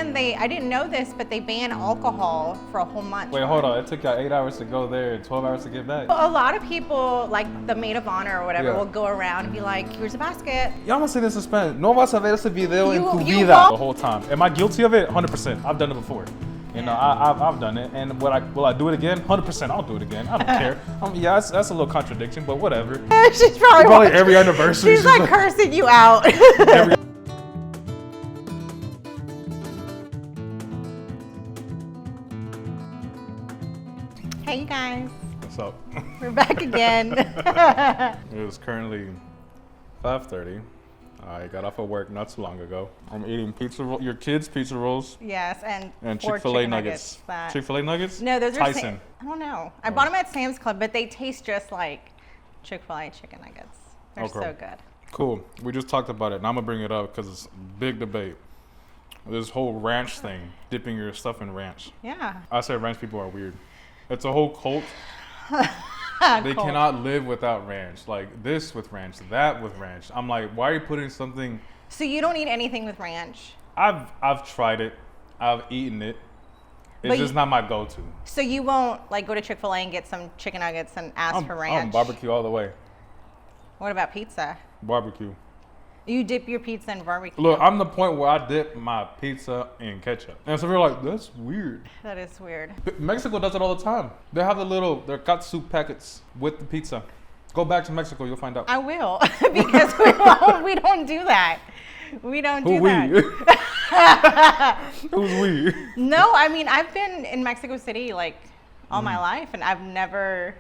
then I didn't know this, but they ban alcohol for a whole month. Wait, hold on. It took y'all 8 hours to go there and 12 hours to get back. A lot of people, like the maid of honor or whatever, Yeah. will go around and be like, here's a basket. Y'all want to say this in Spanish? No vas a ver ese video en tu You vida. won't- The whole time. Am I guilty of it? 100%. I've done it before. You know, I've done it. And will I do it again? 100%. I'll do it again. I don't care. Yeah, that's a little contradiction, but whatever. She's probably Every anniversary. She's like cursing you out. Every Hey, you guys. What's up? We're back again. It is currently 5:30. I got off of work not too long ago. I'm eating your kids' pizza rolls Yes, and and 4 Chick-fil-A chicken nuggets. that- Chick-fil-A nuggets? No, those are Tyson. I don't know. I bought them at Sam's Club, but they taste just like Chick-fil-A chicken nuggets. They're Okay. so good. Cool. We just talked about it, and I'm gonna bring it up because it's a big debate. This whole ranch thing, dipping your stuff in ranch. Yeah. I said ranch people are weird. It's a whole cult. They Cool. cannot live without ranch. Like this with ranch, that with ranch. I'm like, why are you putting something? So you don't eat anything with ranch? I've tried it. I've eaten it. It's But just not my go-to. So you won't like go to Chick-fil-A and get some chicken nuggets and ask for ranch? I'm barbecue all the way. What about pizza? Barbecue. You dip your pizza in barbecue. Look, I'm the point where I dip my pizza in ketchup. And so we're like, that's weird. That is weird. Mexico does it all the time. They have their katsu packets with the pizza. Go back to Mexico, you'll find out. I will, because we don't do that. We don't do that. Who's we? No, I mean, I've been in Mexico City like all my life, and I've never.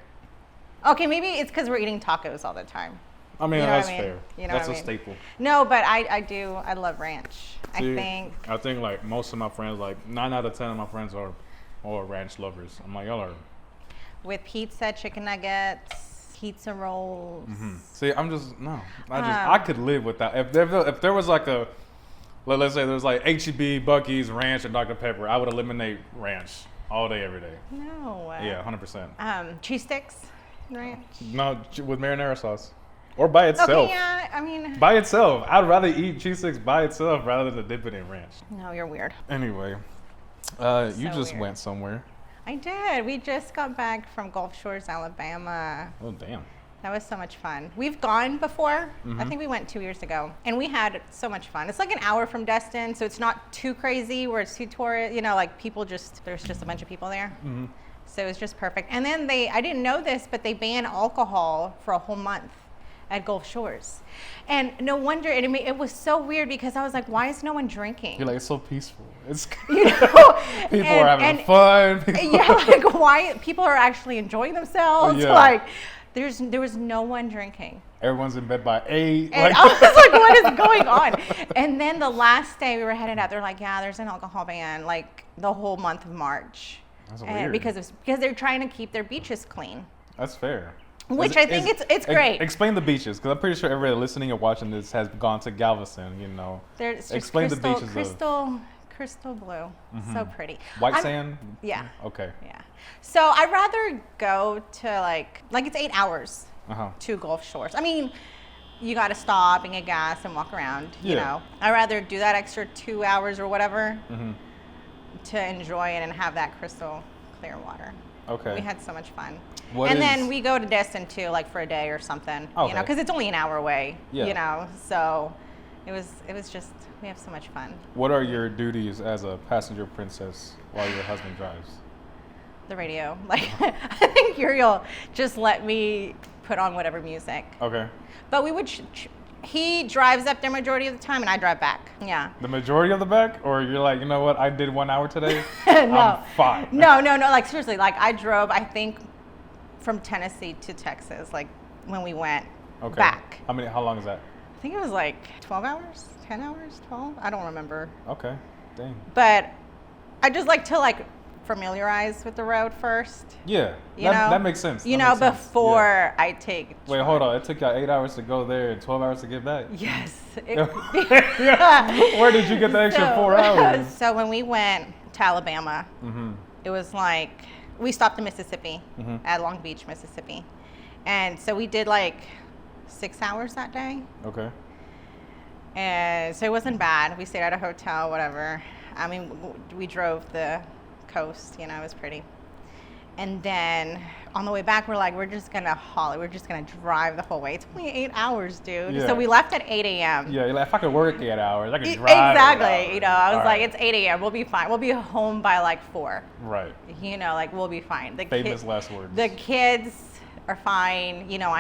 Okay, maybe it's because we're eating tacos all the time. I mean, You know that's what I mean? fair. You know That's what a I mean? staple. No, but I love ranch. See, I I think like most of my friends, like 9 out of 10 of my friends are ranch lovers. I'm like, y'all are. with pizza, chicken nuggets, pizza rolls. See, I could live without. If there was like let's say there's like H-E-B, Buc-ee's, ranch, and Dr. Pepper, I would eliminate ranch all day, every day. No. Yeah, 100%. Cheese sticks, ranch. No, with marinara sauce. Or by itself. Okay, yeah, I mean. By itself. I'd rather eat cheese sticks by itself rather than dip it in ranch. No, you're weird. Anyway, you just weird. went somewhere. I did. We just got back from Gulf Shores, Alabama. Oh, damn. That was so much fun. We've gone before. I think we went 2 years ago, and we had so much fun. It's like an hour from Destin, so it's not too crazy where it's too tourist. You know, like there's just a bunch of people there. So it was just perfect. And then I didn't know this, but they ban alcohol for a whole month at Gulf Shores. And no wonder, it was so weird because I was like, why is no one drinking? You're like, it's so peaceful. It's You know? people are having fun. Yeah, like why people are actually enjoying themselves. Yeah. Like there was no one drinking. Everyone's in bed by 8. And I was like, what is going on? And then the last day we were headed out, they're like, yeah, there's an alcohol ban like the whole month of March. That's And weird. because they're trying to keep their beaches clean. That's fair. Which I think it's great. Explain the beaches, because I'm pretty sure everybody listening or watching this has gone to Galveston, you know. There's just Explain the beaches crystal blue. So pretty. White sand? Yeah. Okay. Yeah. So I'd rather go to like it's 8 hours to Gulf Shores. I mean, you got to stop and get gas and walk around, you Yeah. know. I'd rather do that extra 2 hours or whatever to enjoy it and have that crystal clear water. Okay. We had so much fun. What Then we go to Destin too, like for a day or something, you Okay. know, because it's only an hour away, Yeah. you know. So it was just, we have so much fun. What are your duties as a passenger princess while your husband drives? The radio, like I think Uriel just let me put on whatever music. Okay. But we would, he drives up there majority of the time and I drive back. Yeah. The majority of the back? Or you're like, you know what, I did 1 hour today? No. I'm fine. No, like seriously, like I drove, I think from Tennessee to Texas, like when we went back. How long is that? I think it was like 12 hours, 10 hours, 12. I don't remember. Okay. Dang. But I just like to like familiarize with the road first. Yeah. You know? That makes sense. You That know, makes sense. before I take. Wait, hold on. It took y'all 8 hours to go there and 12 hours to get back? Yes. Where did you get the extra 4 hours? So when we went to Alabama, it was like we stopped in Mississippi at Long Beach, Mississippi, and so we did like 6 hours that day. Okay. And so it wasn't bad. We stayed at a hotel, whatever. I mean, we drove the coast, you know, it was pretty. And then on the way back, we're just gonna haul it. We're just gonna drive the whole way. It's only 8 hours, dude. Yeah. So we left at 8 a.m. Yeah, if I could work 8 hours, I could drive. Exactly. 8 hours. You know, I was All like, right. it's 8 a.m. We'll be fine. We'll be home by like 4. Right. You know, like we'll be fine. Famous last words. The kids are fine. You know,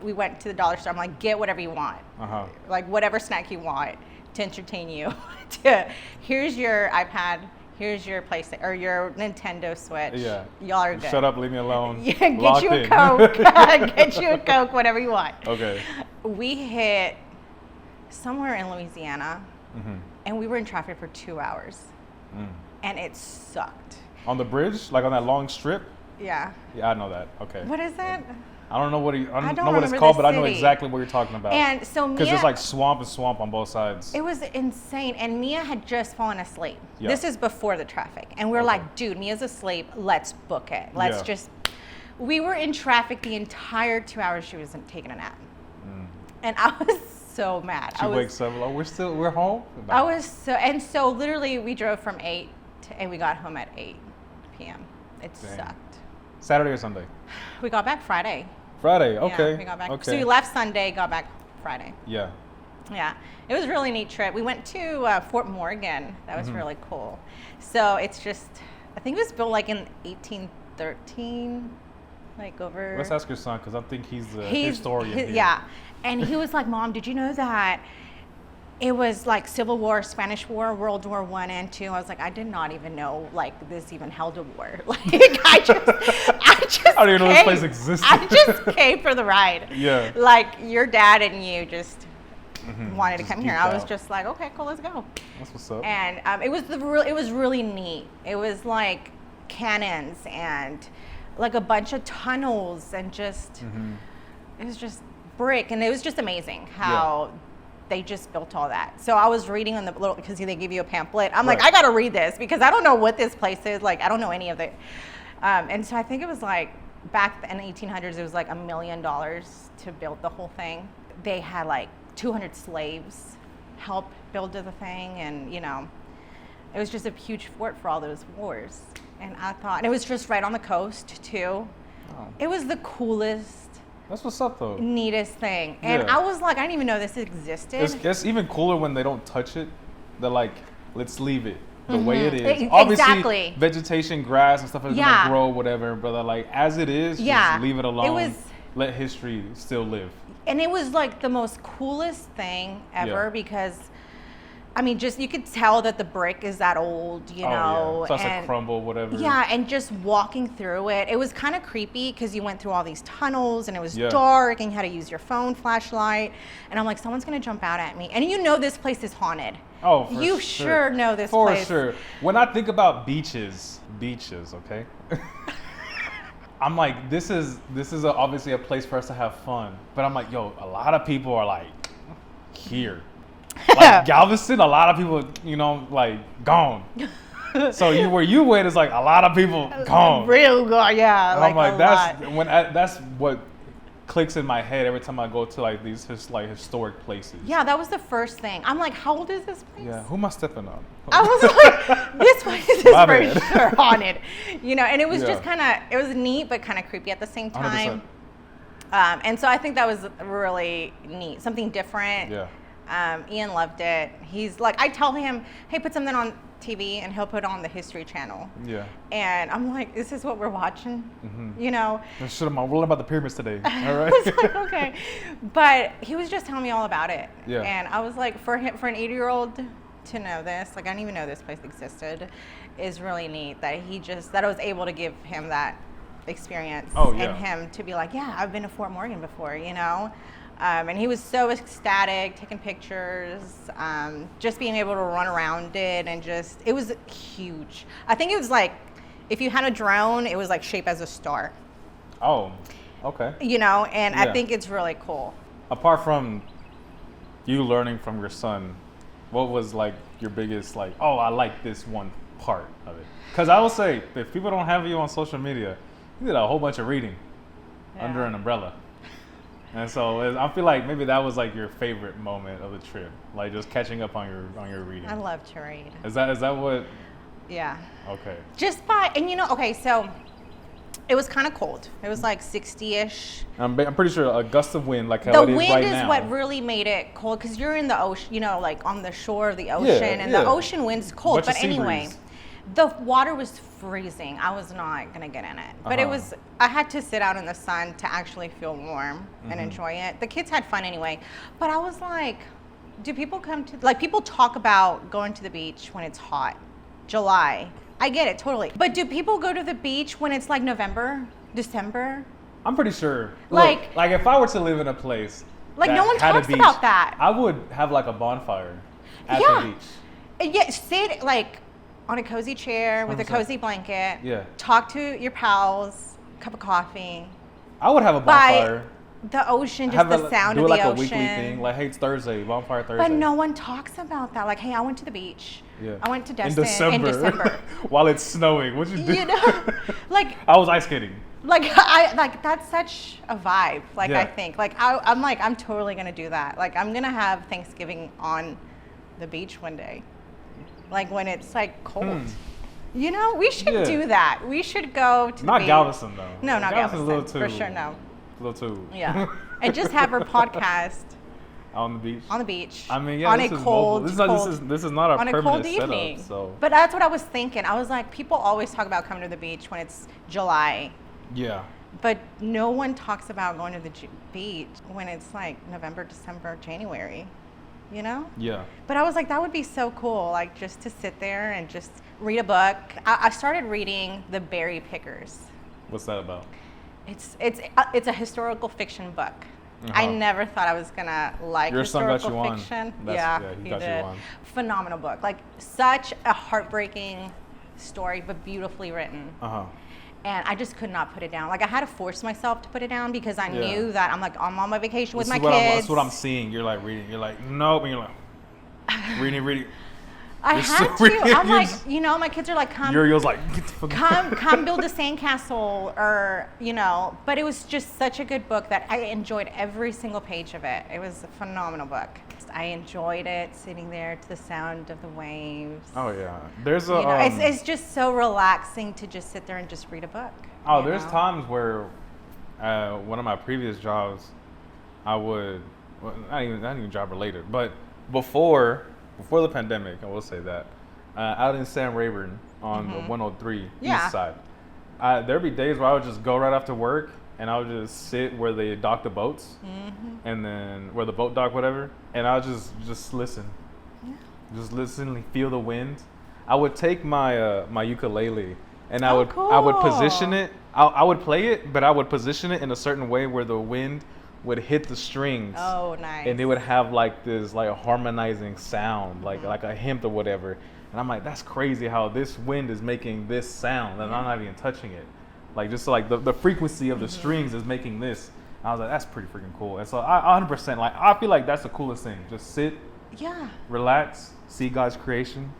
we went to the dollar store. I'm like, get whatever you want. Like whatever snack you want to entertain you. Here's your iPad. Here's your PlayStation or your Nintendo Switch. Yeah. Y'all are good. Shut up, leave me alone. Yeah, get Locked you a in. Coke. Get you a Coke, whatever you want. Okay. We hit somewhere in Louisiana, and we were in traffic for 2 hours, and it sucked. On the bridge, like on that long strip. Yeah. Yeah, I know that. Okay. What is that? I don't know what I don't know what it's remember called, the but I know city. exactly what you're talking about. And so Mia, because there's like swamp and swamp on both sides. it was insane, and Mia had just fallen asleep. Yeah. This is before the traffic, and we were like, dude, Mia's asleep. Let's book it. Let's just. We were in traffic the entire 2 hours she wasn't taking a nap, and I was so mad. She wakes up, oh, we're home. No. I was so literally we drove from 8 and we got home at 8 p.m. It sucked. Saturday or Sunday? We got back Friday. Friday, okay. Yeah, we got back. Okay. So we left Sunday, got back Friday. Yeah. Yeah, it was a really neat trip. We went to Fort Morgan. That was really cool. So it's just, I think it was built like in 1813, like over. Let's ask your son because I think he's the historian here. Yeah, and he was like, "Mom, did you know that it was like Civil War, Spanish War, World War I and II?" I was like, I did not even know like this even held a war. Like I just I don't even know this place existed. I just came for the ride. Yeah. Like your dad and you just wanted to Just come here. geeked I was out. just like, okay, cool, let's go. That's what's up. And it was really neat. It was like cannons and like a bunch of tunnels and just it was just brick, and it was just amazing how they just built all that. So I was reading on the little, because they give you a pamphlet. I'm like, I gotta read this because I don't know what this place is. Like I don't know any of it. And so I think it was like back in the 1800s, it was like $1 million to build the whole thing. They had like 200 slaves help build the thing, and you know, it was just a huge fort for all those wars. And I thought, and it was just right on the coast too. Oh. It was the coolest, That's what's up though. neatest thing. And Yeah. I was like, I didn't even know this existed. It's even cooler when they don't touch it. They're like, let's leave it the way it is. Exactly. Obviously, vegetation, grass, and stuff is Yeah. gonna grow, whatever. But they're like, as it is, Yeah. just leave it alone. It was- Let history still live. And it was like the most coolest thing ever Yeah. because, I mean, just you could tell that the brick is that old, you know. Yeah. Starts to and crumble, whatever. yeah, and just walking through it, it was kind of creepy because you went through all these tunnels and it was Yeah. dark and you had to use your phone flashlight. And I'm like, someone's gonna jump out at me. And you know this place is haunted. Oh, for you sure know this place. For sure. When I think about beaches, okay? I'm like, this is obviously a place for us to have fun. But I'm like, yo, a lot of people are like here. Like Galveston, a lot of people, you know, like gone. So where you went is like a lot of people gone. Real good, yeah. And Like I'm like, a lot. that's what clicks in my head every time I go to like these historic places. Yeah, that was the first thing. I'm like, how old is this place? Yeah. Who am I stepping on? I was like, this place is My for bad. sure haunted. You know, and it was Yeah. just kind of, it was neat, but kind of creepy at the same 100%. time. And so I think that was really neat, something different. Yeah. Ian loved it. He's like, I tell him, hey, put something on TV, and he'll put on the History Channel. Yeah. And I'm like, this is what we're watching, you know? We're learning about the pyramids today. All I right. was like, okay. But he was just telling me all about it. Yeah. And I was like, for an 80-year-old to know this, like I didn't even know this place existed, is really neat that that I was able to give him that experience. Oh, yeah. And him to be like, yeah, I've been to Fort Morgan before, you know? And he was so ecstatic, taking pictures, just being able to run around it, and just, it was huge. I think it was like, if you had a drone, it was like shaped as a star, Oh, okay. you know, and Yeah. I think it's really cool. Apart from you learning from your son, what was like your biggest like, oh, I like this one part of it? Because I will say, if people don't have you on social media, you did a whole bunch of reading under an umbrella. And so I feel like maybe that was like your favorite moment of the trip, like just catching up on your reading. I love to read. Is that what? Yeah. Okay. Just by, and okay, so it was kind of cold. It was like 60-ish. I'm pretty sure a gust of wind, like how The it is wind right is now. what really made it cold because you're in the ocean, like on the shore of the ocean, and the ocean wind's cold. Bunch of But sea anyway, breeze. the water was freezing. I was not gonna get in it, but it was. I had to sit out in the sun to actually feel warm and enjoy it. The kids had fun anyway, but I was like, do people come to people talk about going to the beach when it's hot, July? I get it totally, but do people go to the beach when it's like November, December? I'm pretty sure. Like- Look, if I were to live in a place Like, that no one had a talks beach, about that. I would have like a bonfire at Yeah. the beach. And yet sit like on a cozy chair with a 100%. cozy blanket. Yeah. Talk to your pals, cup of coffee. I would have a bonfire. By the ocean, just the sound do of it like the a ocean. weekly thing. Like, hey, it's Thursday, bonfire Thursday. But no one talks about that. Like, hey, I went to the beach. Yeah. I went to Destin in December. While it's snowing. What'd you do? You know, like I was ice skating. that's such a vibe. Like Yeah. I think I'm totally gonna do that. Like I'm gonna have Thanksgiving on the beach one day, like when it's like cold. You know, we should do that. We should go to the Not beach. Galveston though. No, not Galveston's Galveston. a little too. For sure, no. A little too. Yeah, and just have our podcast On the beach. on the beach. I mean, yeah, on this a is cold, mobile. This is not a on a permanent cold setup. evening. So But that's what I was thinking. I was like, people always talk about coming to the beach when it's July, yeah. but no one talks about going to the beach when it's like November, December, January. You know? Yeah. But I was like, that would be so cool, like just to sit there and just read a book. I started reading The Berry Pickers. What's that about? It's a historical fiction book. I never thought I was gonna like Your son got historical you on. fiction. Yeah, he he got you did. on. Phenomenal book. Like such a heartbreaking story, but beautifully written. And I just could not put it down. Like I had to force myself to put it down because I knew that I'm on my vacation with my kids. That's what I'm seeing. You're like reading. You're like, nope. And you're like, reading. I You're had so to. I'm like, my kids are like, come. Uriel's like, get the fuck come build a sandcastle, or but it was just such a good book that I enjoyed every single page of it. It was a phenomenal book. I enjoyed it, sitting there to the sound of the waves. Oh yeah, there's a. It's just so relaxing to just sit there and just read a book. Oh, there's times where, one of my previous jobs, I would, not even job related, but before the pandemic, I will say that, out in San Rayburn on the 103 east side, there'd be days where I would just go right after work and I would just sit where they dock the boats, and then where the boat dock, whatever, and I would just listen, just listen and feel the wind. I would take my my ukulele and I would position it. I would play it, but I would position it in a certain way where the wind would hit the strings. Oh, nice. And they would have like this like a harmonizing sound, like a hymn or whatever. And I'm like, that's crazy how this wind is making this sound and I'm not even touching it. Like just like the frequency of the strings is making this. I was like, that's pretty freaking cool. And so I 100%, like I feel like that's the coolest thing. Just sit, relax, see God's creation,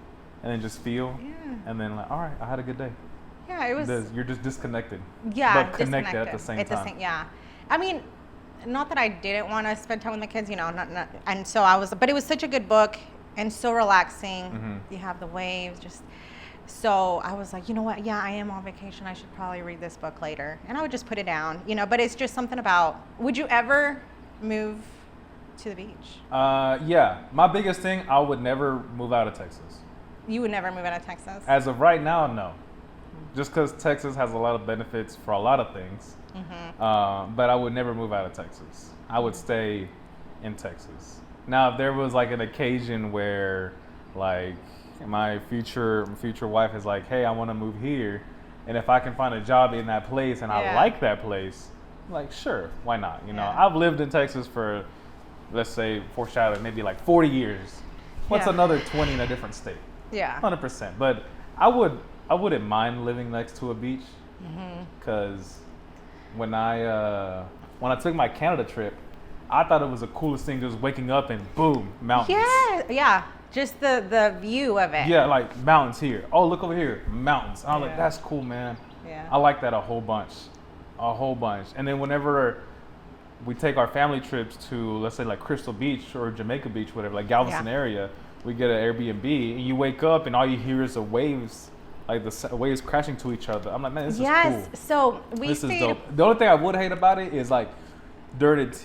and then just feel. Yeah. And then like, all right, I had a good day. Yeah, it was. You're just disconnected. Yeah, but connected at the same time. Yeah, I mean, not that I didn't want to spend time with my kids, not, and so I was, but it was such a good book and so relaxing. You have the waves, just. So I was like, you know what? Yeah, I am on vacation. I should probably read this book later, and I would just put it down, But it's just something about. Would you ever move to the beach? Yeah, my biggest thing, I would never move out of Texas. You would never move out of Texas? As of right now, no. Just because Texas has a lot of benefits for a lot of things. But I would never move out of Texas. I would stay in Texas. Now, if there was like an occasion where like my future wife is like, hey, I want to move here, and if I can find a job in that place and I like that place, like, sure, why not? I've lived in Texas for, let's say, foreshadow, maybe like 40 years. What's another 20 in a different state? Yeah. 100%. But I wouldn't mind living next to a beach, because when I took my Canada trip, I thought it was the coolest thing, just waking up and boom, mountains. Yeah. Just the view of it. Yeah, like mountains here. Oh, look over here, mountains. And I was like, that's cool, man. Yeah. I like that a whole bunch. And then whenever we take our family trips to, let's say, like Crystal Beach or Jamaica Beach, whatever, like Galveston area. We get an Airbnb, and you wake up, and all you hear is the waves, like the waves crashing to each other. I'm like, man, this is cool. Yes. So This is dope. The only thing I would hate about it is like during the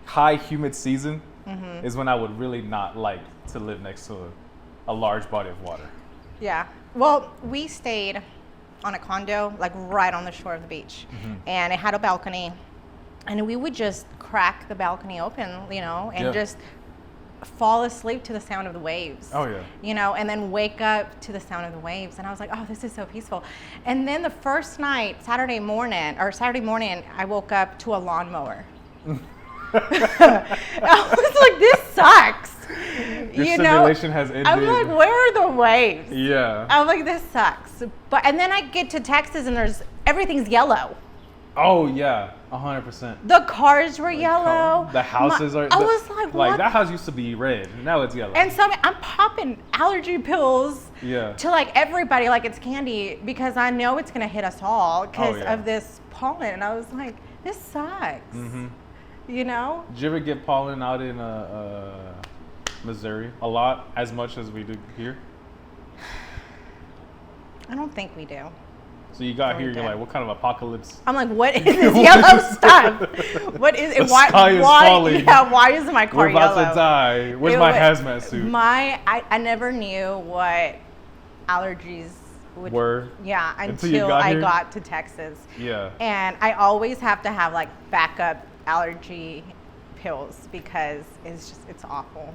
high humid season is when I would really not like to live next to a large body of water. Yeah. Well, we stayed on a condo, like right on the shore of the beach, and it had a balcony, and we would just crack the balcony open, you know, and just fall asleep to the sound of the waves. Oh yeah. You know, and then wake up to the sound of the waves, and I was like, oh, this is so peaceful. And then the first night, Saturday morning, I woke up to a lawnmower. I was like, this sucks. Your you simulation know, has ended. I'm like, where are the waves? Yeah. I'm like, this sucks. And then I get to Texas and everything's yellow. Oh yeah, 100%. The cars were yellow. The houses are. I was like, what? Like that house used to be red, now it's yellow. And so I'm popping allergy pills to like everybody like it's candy because I know it's gonna hit us all because of this pollen. And I was like, this sucks. You know? Did you ever get pollen out in Missouri a lot, as much as we do here? I don't think we do. So you got here, you're like, what kind of apocalypse? I'm like, what is this yellow stuff? What is it? The sky is falling. Yeah, why is my car yellow? We're about yellow? to die. Where's my hazmat suit? I never knew what allergies were. Yeah, until I got to Texas. Yeah. And I always have to have like backup allergy pills because it's awful.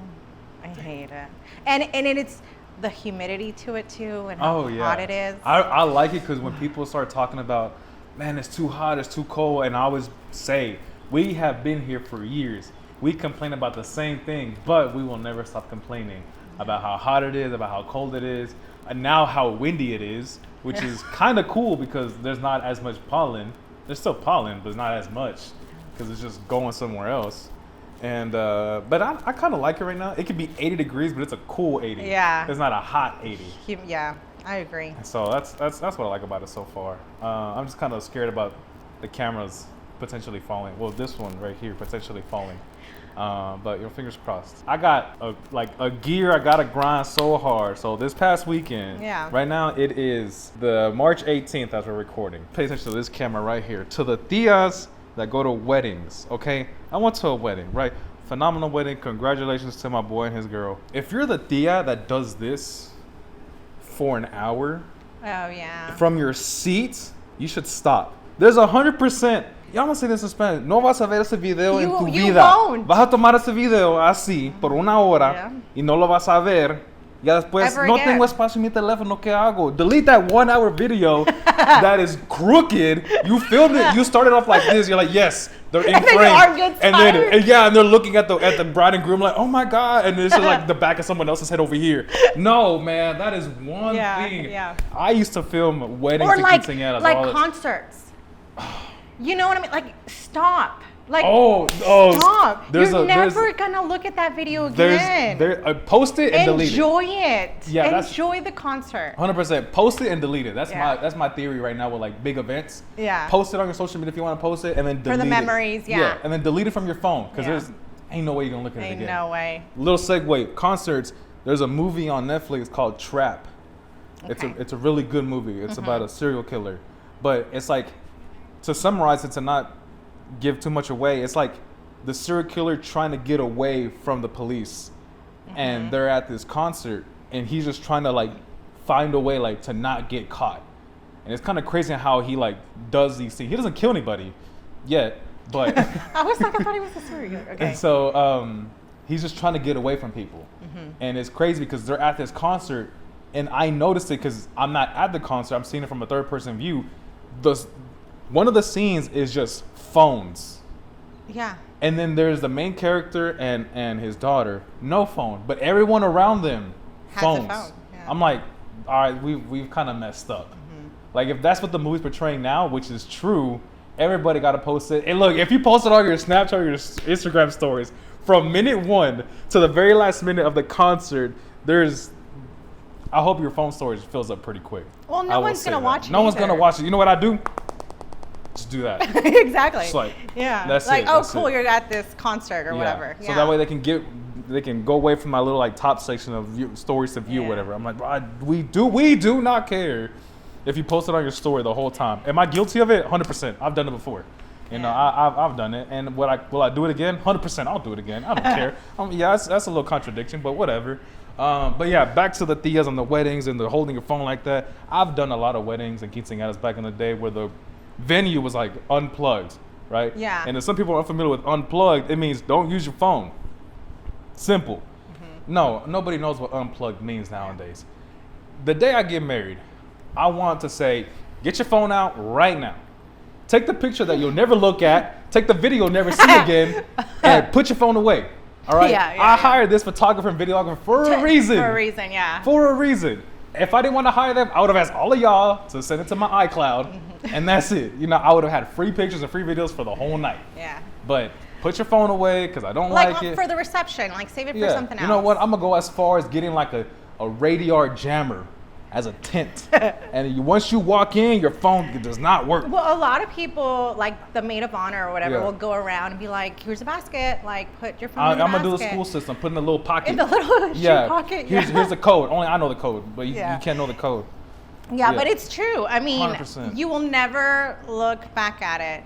I hate it. And it's the humidity to it too, and how hot it is. I like it because when people start talking about, man, it's too hot, it's too cold, and I always say, we have been here for years. We complain about the same thing, but we will never stop complaining about how hot it is, about how cold it is, and now how windy it is, which is kind of cool because there's not as much pollen. There's still pollen, but it's not as much because it's just going somewhere else. And but I kind of like it right now. It could be 80 degrees, but it's a cool 80. Yeah. It's not a hot 80. Yeah, I agree. So that's what I like about it so far. I'm just kind of scared about the cameras potentially falling. Well, this one right here potentially falling. But your fingers crossed. I got a gear. I gotta grind so hard. So this past weekend, right now it is the March 18th as we're recording. Pay attention to this camera right here. To the tias that go to weddings, okay? I went to a wedding, right? Phenomenal wedding. Congratulations to my boy and his girl. If you're the tia that does this for an hour, from your seat, you should stop. There's 100%. Y'all gonna say this in Spanish. No vas a ver ese video en tu vida. Won't. Vas a tomar ese video así por una hora y no lo vas a ver. Ya después, no tengo espacio en mi teléfono, ¿qué hago? Delete that 1 hour video that is crooked. You filmed it, you started off like this, you're like, yes, they're in frame. And they're looking at the bride and groom like, oh my God. And it's just like the back of someone else's head over here. No, man, that is one thing. Yeah. I used to film weddings and quinceañeras. Like concerts. You know what I mean? Like, stop. Like, stop. You're never gonna look at that video again. Post it and delete it. Enjoy it. Yeah, enjoy the concert. 100%. Post it and delete it. That's my theory right now with like big events. Yeah. Post it on your social media if you want to post it, and then delete it. For the memories, yeah. And then delete it from your phone because ain't no way you're gonna look at it again. Ain't no way. Little segue. Concerts. There's a movie on Netflix called Trap. Okay. It's a really good movie. It's about a serial killer, but it's like, to summarize it, to not give too much away, it's like the serial killer trying to get away from the police, and they're at this concert, and he's just trying to like find a way like to not get caught. And it's kind of crazy how he like does these things. He doesn't kill anybody yet, but I thought he was a serial killer. Okay. And so he's just trying to get away from people, and it's crazy because they're at this concert, and I noticed it because I'm not at the concert. I'm seeing it from a third-person view. One of the scenes is just phones. Yeah. And then there's the main character and his daughter, no phone, but everyone around them, phones. Has a phone. Yeah. I'm like, all right, we've kind of messed up. Like if that's what the movie's portraying now, which is true, everybody got to post it. And look, if you post it on your Snapchat or your Instagram stories, from minute 1 to the very last minute of the concert, I hope your phone storage fills up pretty quick. Well, no one's gonna watch it. No one's gonna watch it. You know what I do? Just do that. Exactly. Just like, yeah. that's like, it, oh, that's cool, it. you're at this concert or whatever. So that way they can go away from my little like top section of stories to view, Yeah. whatever. I'm like, bro, we do not care if you post it on your story the whole time. Am I guilty of it? 100%. I've done it before. You know, I've done it, and will I do it again? 100%. I'll do it again. I don't care. Yeah, that's a little contradiction, but whatever. But yeah, back to the tias and the weddings and the holding your phone like that. I've done a lot of weddings and quinceañeras back in the day where the venue was like unplugged, right? Yeah. And if some people are unfamiliar with unplugged, it means don't use your phone. Simple. Mm-hmm. No, nobody knows what unplugged means nowadays. The day I get married, I want to say, get your phone out right now. Take the picture that you'll never look at. Take the video you'll never see again, and put your phone away. All right. I hired this photographer and videographer for a reason. For a reason, yeah. For a reason. If I didn't want to hire them, I would have asked all of y'all to send it to my iCloud, and that's it. You know, I would have had free pictures and free videos for the whole night. Yeah. But put your phone away because I don't like it. For the reception, like save it for something else. You know what? I'm gonna go as far as getting like a radar jammer as a tent, and once you walk in, your phone does not work. Well, a lot of people, like the maid of honor or whatever, Yeah. will go around and be like, "Here's a basket. Like, put your phone in the I'm basket." gonna do the school system, put in a little pocket. In the little shoe pocket. Here's the code. Only I know the code, but you can't know the code. Yeah, Yeah. but it's true. I mean, 100%. you will never look back at it.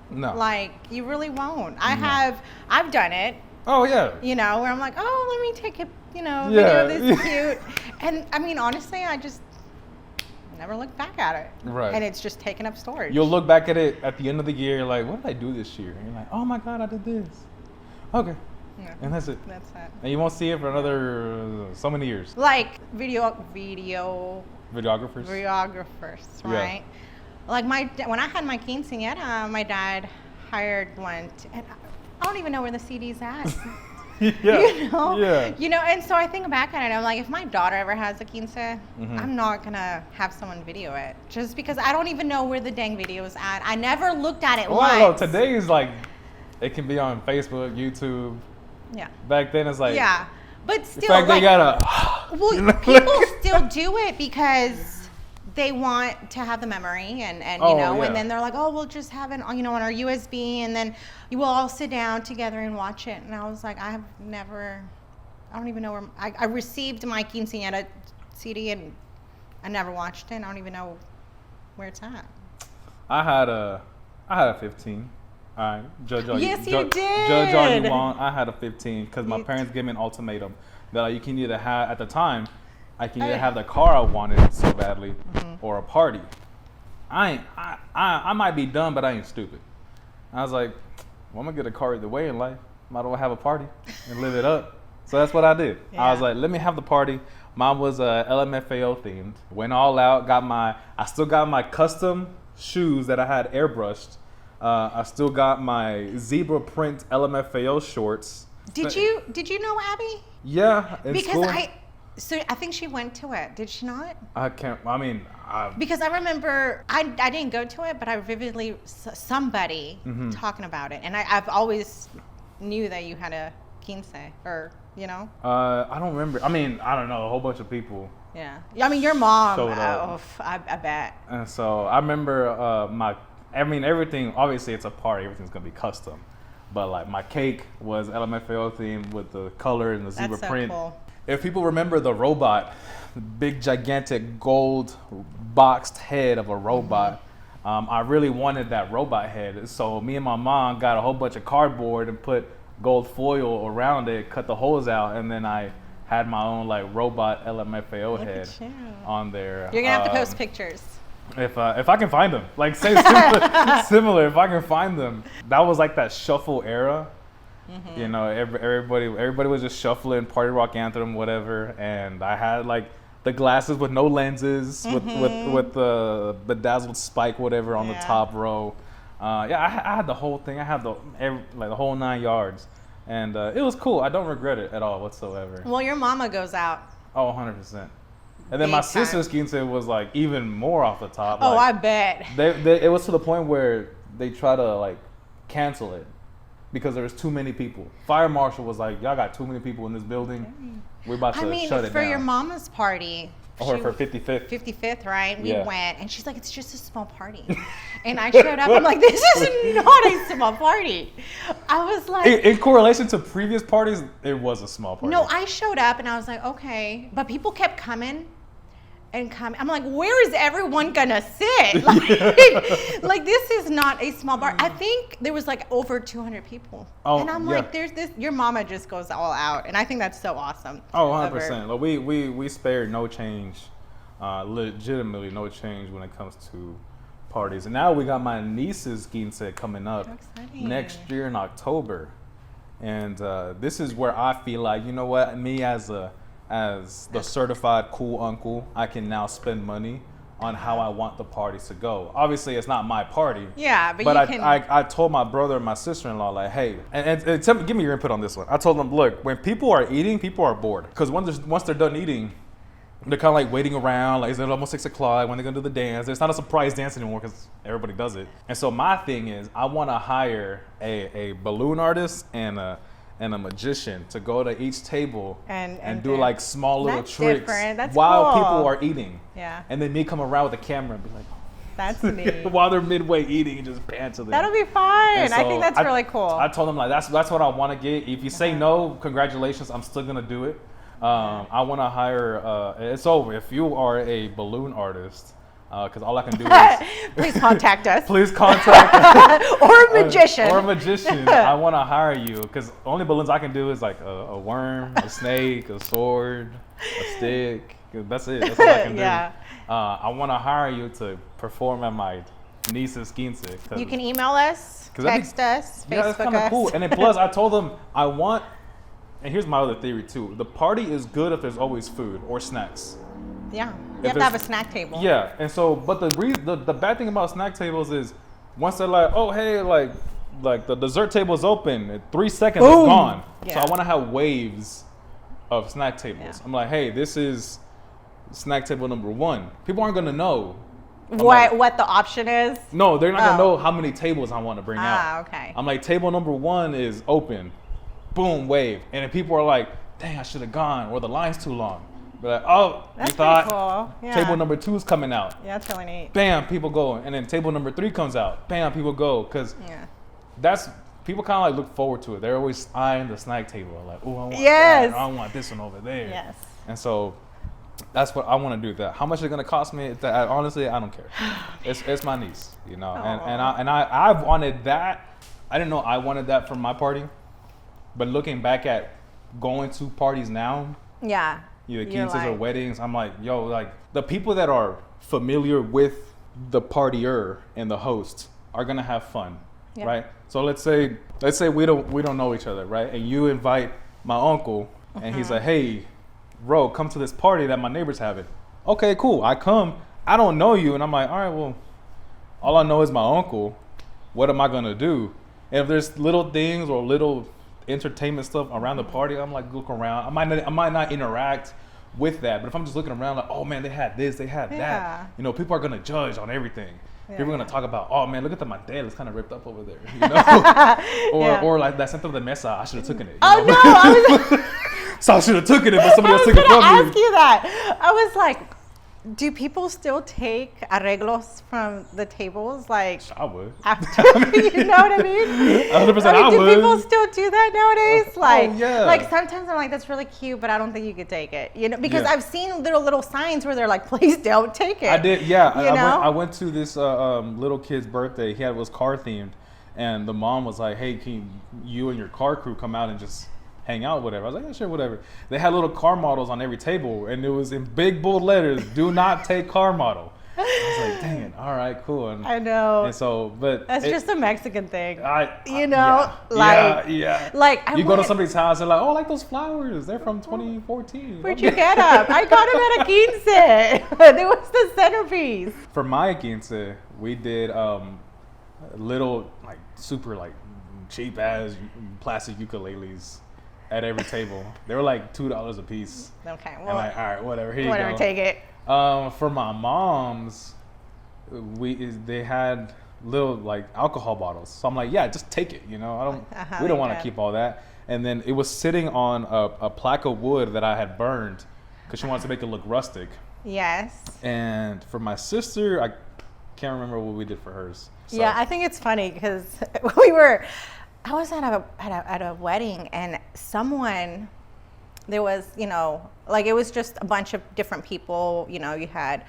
No. Like, you really won't. I've done it, Oh yeah. you know, where I'm like, oh, let me take a, Yeah. video of this cute. And I mean, honestly, I just never look back at it. Right. And it's just taking up storage. You'll look back at it at the end of the year. You're like, what did I do this year? And you're like, oh my god, I did this. Okay. Yeah. And that's it. That's it. And you won't see it for another so many years. Like Videographers. videographers, Yeah. right? Like when I had my quinceañera, my dad hired one, and I don't even know where the CD's at. Yeah. You know? Yeah. You know, and so I think back at it, I'm like, if my daughter ever has a quince, Mm-hmm. I'm not gonna have someone video it, just because I don't even know where the dang video is at. I never looked at it Well, I don't know. once. Today is like, it can be on Facebook, YouTube. Yeah. Back then it's like, Yeah, but in still, fact, they like, gotta. well, you know, people still do it because they want to have the memory and Oh, you know, yeah. and then they're like, oh, we'll just have it, on our USB, and then you will all sit down together and watch it. And I was like, I don't even know where I received my quinceañera CD and I never watched it. I don't even know where it's at. I had a 15. All right, judge all Yes, you Judge all you did. want. I had a 15 because my parents gave me an ultimatum that you can either have at the time, I can either have the car I wanted so badly, or a party. I might be dumb, but I ain't stupid. I was like, well, I'm gonna get a car either way in life. Might as well have a party and live it up. So that's what I did. I was Yeah. like, let me have the party. Mine was LMFAO themed. Went all out. I still got my custom shoes that I had airbrushed. I still got my zebra print LMFAO shorts. Did you know Abby? Yeah, in Because school. I think she went to it. Did she not? I can't. I mean, Because I remember, I didn't go to it, but I vividly, somebody talking about it. And I've always knew that you had a quince, or, you know? I don't remember. I mean, I don't know. A whole bunch of people. Yeah. I mean, your mom, Showed up. I bet. And so I remember everything, obviously it's a party, everything's gonna be custom. But like my cake was LMFAO themed with the color and the zebra That's so print. cool. If people remember the robot, the big gigantic gold boxed head of a robot, I really wanted that robot head. So me and my mom got a whole bunch of cardboard and put gold foil around it, cut the holes out, and then I had my own like robot LMFAO Look head at you. on there. You're going to have to post pictures. If I can find them, like say similar, if I can find them. That was like that shuffle era. You know, everybody was just shuffling party rock anthem, whatever. And I had like the glasses with no lenses, with the bedazzled spike, whatever, on the top row. I had the whole thing. I had the whole 9 yards, and it was cool. I don't regret it at all whatsoever. Well, your mama goes out. Oh, 100%. And then my Big time. sister's quince was like even more off the top. Oh, like, I bet. it was to the point where they try to like cancel it because there was too many people. Fire marshal was like, y'all got too many people in this building. We're about to I mean, shut it for down. your mama's party, Or for 55th. 55th, right? We Yeah. went, and she's like, it's just a small party. And I showed up, I'm like, this is not a small party. I was like, In correlation to previous parties, it was a small party. no, I showed up, and I was like, okay. But people kept coming and coming. I'm like, where is everyone gonna sit? Like this is not a small bar. I think there was like over 200 people. Oh, and I'm yeah. like, there's this, your mama just goes all out. And I think that's so awesome. Oh, of her. 100%. Like we spared no change, legitimately no change when it comes to parties. And now we got my niece's quince coming up So exciting. next year in October. And this is where I feel like, you know what, me as the certified cool uncle, I can now spend money on how I want the parties to go. Obviously, it's not my party. Yeah, but But you can. I told my brother and my sister-in-law, like, hey, and tell me, give me your input on this one. I told them, look, when people are eating, people are bored. Because once they're done eating, they're kind of like waiting around, like, is it almost 6 o'clock? When they're gonna do the dance? It's not a surprise dance anymore because everybody does it. And so my thing is, I want to hire a balloon artist and a magician to go to each table and do like small little That's tricks different. That's while cool. people are eating. Yeah. And then me come around with a camera and be like, That's neat. while they're midway eating and just pan to them. That'll be fun. And I so think that's really cool. I told them like that's what I want to get. If you say no, congratulations, I'm still gonna do it. I want to hire. It's over. If you are a balloon artist, because all I can do is Please contact us. please contact Or a magician. or a magician. I want to hire you because only balloons I can do is like a worm, a snake, a sword, a stick. That's it. That's all I can Yeah. do. I want to hire you to perform at my niece's quince. You can email us, 'Cause that'd be- text us, Yeah, that's Facebook kind of us. cool. And then plus, I told them I want, and here's my other theory too. The party is good if there's always food or snacks. Yeah. You If have to have a it's- snack table. Yeah, and so, but the bad thing about snack tables is once they're like, oh hey, like the dessert table is open, in 3 seconds it's Boom. gone. So Yeah. I want to have waves of snack tables. Yeah. I'm like, hey, this is snack table number 1. People aren't gonna know. What the option is? No, they're not gonna Oh. know how many tables I want to bring out. Ah, okay. I'm like, table number 1 is open. Boom, wave. And then people are like, dang, I should have gone, or the line's too long. But like, oh, That's you thought pretty cool. Yeah. table number 2 is coming out. Yeah, that's really neat. Bam, people go. And then table number 3 comes out. Bam, people go. Because Yeah. that's, people kind of like look forward to it. They're always eyeing the snack table. Like, oh, I want Yes. that. I want this one over there. Yes. And so that's what I want to do with that. How much is it going to cost me? Honestly, I don't care. It's my niece, you know. And I've wanted that. I didn't know I wanted that from my party. But looking back at going to parties now, Yeah. either You're quinces or like- weddings, I'm like, yo, like the people that are familiar with the partier and the host are gonna have fun, Yeah. right? So let's say we don't know each other, right? And you invite my uncle, and he's like, hey, bro, come to this party that my neighbor's having. Okay, cool. I come. I don't know you, and I'm like, all right, well, all I know is my uncle. What am I gonna do? And if there's little things or little entertainment stuff around the party, I'm like, look around. I might not interact with that, but if I'm just looking around, like, oh man, they had this, they had Yeah. that. You know, people are gonna judge on everything. Yeah, People are gonna yeah. talk about, oh man, look at the mandel, it's kind of ripped up over there, you know, Yeah. or like that centro de mesa, I should have taken it. You Oh know? no! I was. So I should have taken it, but somebody I else was took it gonna from ask me. you that. I was like, do people still take arreglos from the tables like I would. after? You know what I mean? 100% I do would. people still do that nowadays? Like, yeah. like sometimes I'm like, that's really cute, but I don't think you could take it. You know, because Yeah. I've seen little signs where they're like, please don't take it. I did, yeah. You know? I went to this little kid's birthday. It was car themed, and the mom was like, "Hey, can you and your car crew come out and just hang out, whatever?" I was like, "Yeah, sure, whatever." They had little car models on every table, and it was in big bold letters, "Do not take car model." I was like, "Dang it! All right, cool." And, I know. and so, but That's just a Mexican thing. you know, like- yeah. like, I you go to went- somebody's house, they're like, "Oh, I like those flowers. They're from 2014." Where'd you get them? I got them at a quince. It was the centerpiece. For my quince, we did little like super like cheap ass plastic ukuleles at every table. They were like $2 a piece. Okay, And well, like, all right, whatever. Here whatever, you go. take it. For my mom's, they had little like alcohol bottles. So I'm like, yeah, just take it. You know, we don't want to yeah. keep all that. And then it was sitting on a plaque of wood that I had burned because she wanted to make it look rustic. Yes. And for my sister, I can't remember what we did for hers. So. Yeah, I think it's funny because I was at a wedding and someone, there was, you know, like it was just a bunch of different people, you know, you had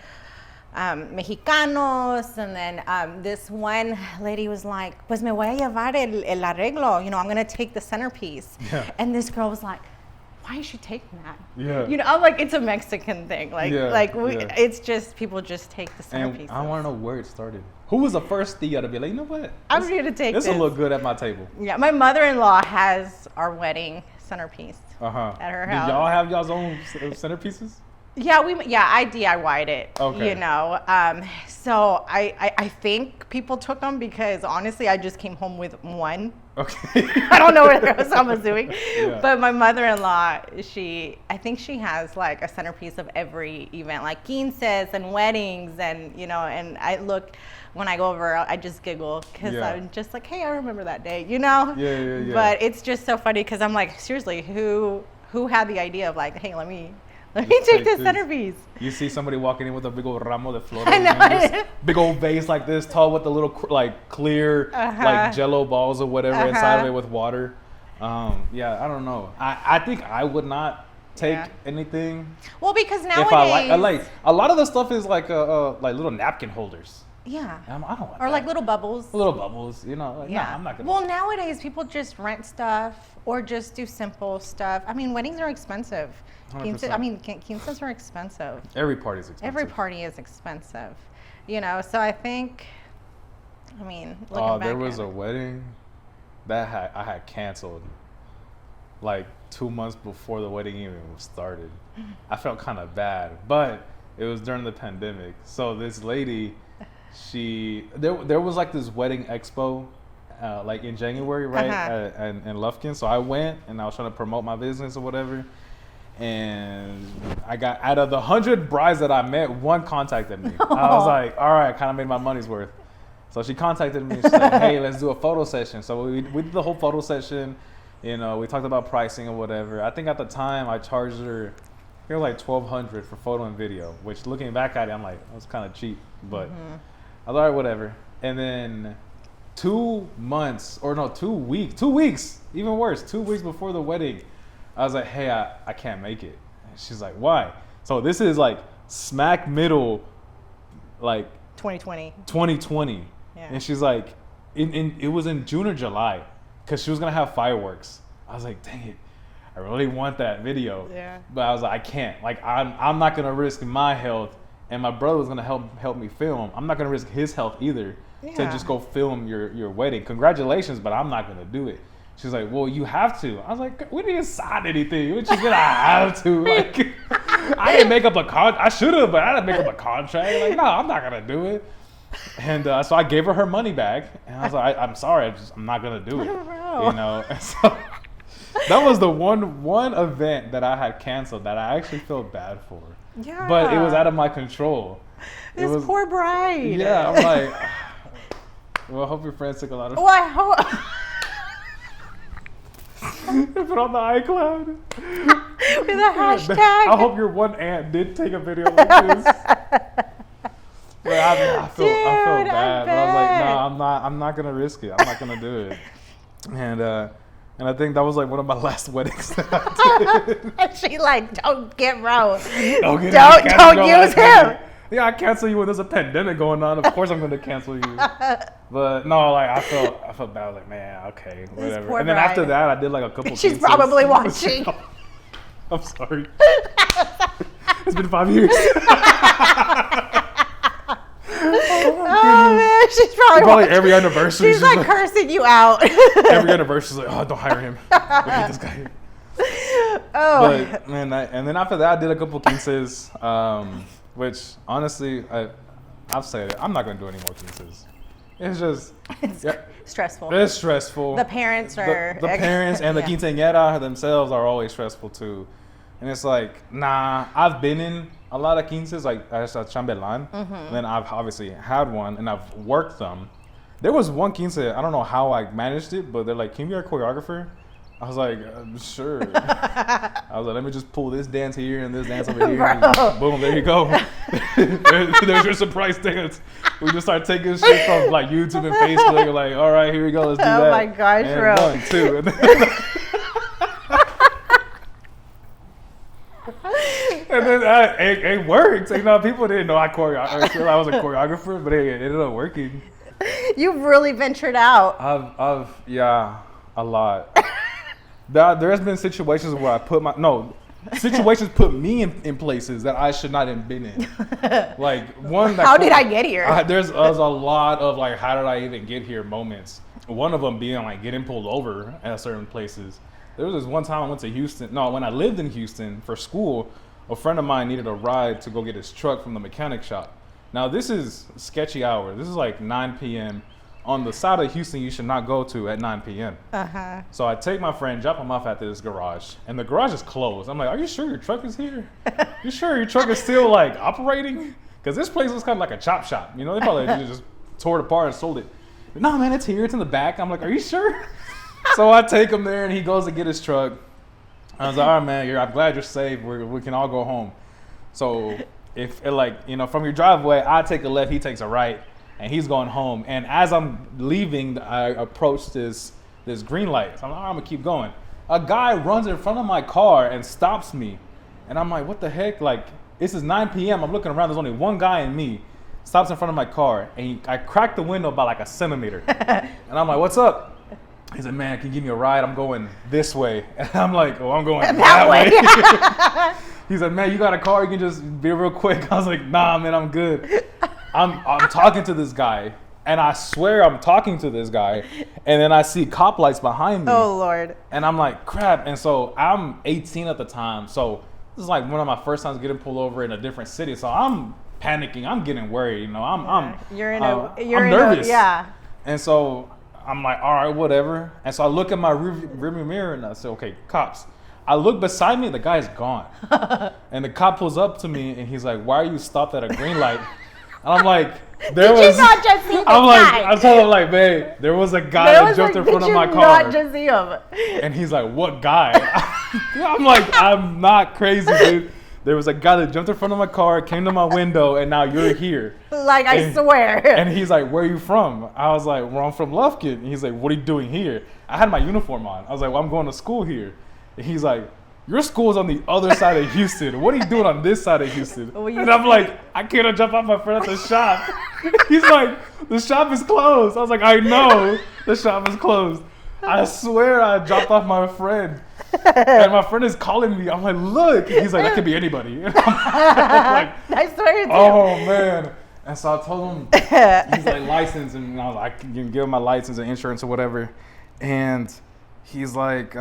Mexicanos, and then this one lady was like, pues me voy a llevar el arreglo, you know, I'm going to take the centerpiece. Yeah. And this girl was like, why is she taking that? Yeah. You know, I'm like, it's a Mexican thing. Like, it's just, people just take the centerpiece. And I want to know where it started. Who was the first tia to be like, you know what? I'm here to take this. This will look good at my table. Yeah, my mother-in-law has our wedding centerpiece Uh-huh. at her house. Do y'all have y'all's own centerpieces? Yeah, I DIY'd it. Okay. You know, so I think people took them because honestly, I just came home with one. Okay. I don't know where it goes, I'm assuming. Yeah. But my mother-in-law, I think she has like a centerpiece of every event, like quinces and weddings, and you know, and when I go over, I just giggle because I'm just like, hey, I remember that day, you know? Yeah. But it's just so funny because I'm like, seriously, who had the idea of like, hey, let me take this centerpiece. You see somebody walking in with a big old ramo de flores. I know. Big old vase like this tall with the little like clear like jello balls or whatever inside of it with water. Yeah, I don't know. I think I would not take anything. Well, because nowadays. If I like a lot of the stuff is like like little napkin holders. Yeah. I don't want or that. like little bubbles. Little bubbles, you know. Like, Yeah. Nah, I'm not gonna. Well, nowadays people just rent stuff or just do simple stuff. I mean, weddings are expensive. 100%. Quinces are expensive. Every party's expensive. Every party is expensive. You know, so I think, looking back there was at a wedding that I had canceled like 2 months before the wedding even started. I felt kind of bad, but it was during the pandemic. So this lady, there was like this wedding expo like in January, right? In Lufkin. So I went and I was trying to promote my business or whatever. And I got, out of the 100 brides that I met, one contacted me. I was like, all right, kind of made my money's worth. So she contacted me and she said, hey, let's do a photo session. So we did the whole photo session. You know, we talked about pricing or whatever. I think at the time I charged her, I think it was like $1,200 for photo and video, which looking back at it, I'm like, it was kind of cheap. But I was all right, whatever. And then 2 weeks, even worse, 2 weeks before the wedding, I was like, hey, I can't make it. And she's like, why? So this is like smack middle, like 2020. Yeah. And she's like, it was in June or July because she was going to have fireworks. I was like, dang it. I really want that video. Yeah. But I was like, I can't. Like, I'm not going to risk my health. And my brother was going to help me film. I'm not going to risk his health either to just go film your wedding. Congratulations, but I'm not going to do it. She's like, well, you have to. I was like, we didn't sign anything. What you mean I have to? Like, I didn't make up a contract. I should have, but I didn't make up a contract. Like, no, I'm not going to do it. And so I gave her money back. And I was like, I'm sorry. I'm not going to do it. You know? And so that was the one event that I had canceled that I actually felt bad for. Yeah. But it was out of my control. This poor bride. Yeah, I'm like, well, I hope your friends took a lot of... Well, I hope... Put it on the iCloud. With a hashtag. I hope your one aunt did take a video like this. But I feel bad. But I was like, no, I'm not gonna risk it. I'm not gonna do it. And I think that was like one of my last weddings that I did. And she like, don't get Ro. Don't use him. Yeah, I cancel you when there's a pandemic going on. Of course I'm gonna cancel you. But no, like I felt bad. Like, man, okay, whatever. And then after that, I did like a couple. She's probably watching. I'm sorry. It's been 5 years. Oh man, she's probably every anniversary. She's like cursing you out. Every anniversary, she's like, oh, don't hire him. We hate this guy. Oh. But man, and then after that, I did a couple quinces, which honestly, I've said it. I'm not gonna do any more quinces. It's just stressful. It's stressful. The parents are the parents and the quinceañera themselves are always stressful too. And it's like, nah, I've been in a lot of quinces, like as a chambelán. And then I've obviously had one and I've worked them. There was one quince, I don't know how I managed it, but they're like, can you be our choreographer? I was like, sure. I was like, let me just pull this dance here and this dance over here. Bro. And boom, there you go. There's your surprise dance. We just start taking shit from like YouTube and Facebook. We're like, all right, here we go. Let's do that. Oh my gosh, and bro. 1, 2. And then it worked. You know, people didn't know I was a choreographer, but it ended up working. You've really ventured out. Yeah, a lot. There's been situations where situations put me in places that I should not have been in. Like one. How did I get here? There's a lot of like, how did I even get here moments. One of them being like getting pulled over at certain places. There was this one time I went to Houston. No, when I lived in Houston for school, a friend of mine needed a ride to go get his truck from the mechanic shop. Now this is sketchy hour. This is like 9 p.m. on the side of Houston you should not go to at 9 p.m. So I take my friend, drop him off at this garage, and the garage is closed. I'm like, are you sure your truck is here? You sure your truck is still like operating? Because this place was kind of like a chop shop. You know, they probably just tore it apart and sold it. No, man, it's here. It's in the back. I'm like, are you sure? So I take him there, and he goes to get his truck. I was like, all right, man, I'm glad you're safe. We can all go home. So if from your driveway, I take a left, he takes a right, and he's going home. And as I'm leaving, I approach this green light. So I'm like, all right, I'm gonna keep going. A guy runs in front of my car and stops me. And I'm like, what the heck? Like, this is 9 p.m. I'm looking around. There's only one guy and me. Stops in front of my car. And I cracked the window by like a centimeter. And I'm like, what's up? He's like, man, can you give me a ride? I'm going this way. And I'm like, oh, I'm going that way. He's like, man, you got a car? You can just be real quick. I was like, nah, man, I'm good. I'm talking to this guy. And I swear I'm talking to this guy. And then I see cop lights behind me. Oh, Lord. And I'm like, crap. And so I'm 18 at the time. So this is like one of my first times getting pulled over in a different city. So I'm panicking. I'm getting worried. You know, I'm nervous. Yeah. And so I'm like, all right, whatever. And so I look at my rearview mirror and I say, okay, cops. I look beside me, the guy's gone. And the cop pulls up to me and he's like, why are you stopped at a green light? And I'm like, Did you not just see the guy? I told him, like, babe, there was a guy that jumped in front of my car. Did you not just see him? And he's like, what guy? I'm like, I'm not crazy, dude. There was a guy that jumped in front of my car, came to my window, and now you're here. Like, I swear. And he's like, where are you from? I was like, well, I'm from Lufkin. And he's like, what are you doing here? I had my uniform on. I was like, well, I'm going to school here. And he's like, your school's on the other side of Houston. What are you doing on this side of Houston? And I'm like, I can't jump off my friend at the shop. He's like, the shop is closed. I was like, I know the shop is closed. I swear I dropped off my friend. And my friend is calling me. I'm like, look. He's like, that could be anybody. And I'm like, I swear it's oh, man. And so I told him, he's like, license. And I was like, I can give him my license and insurance or whatever. And he's like,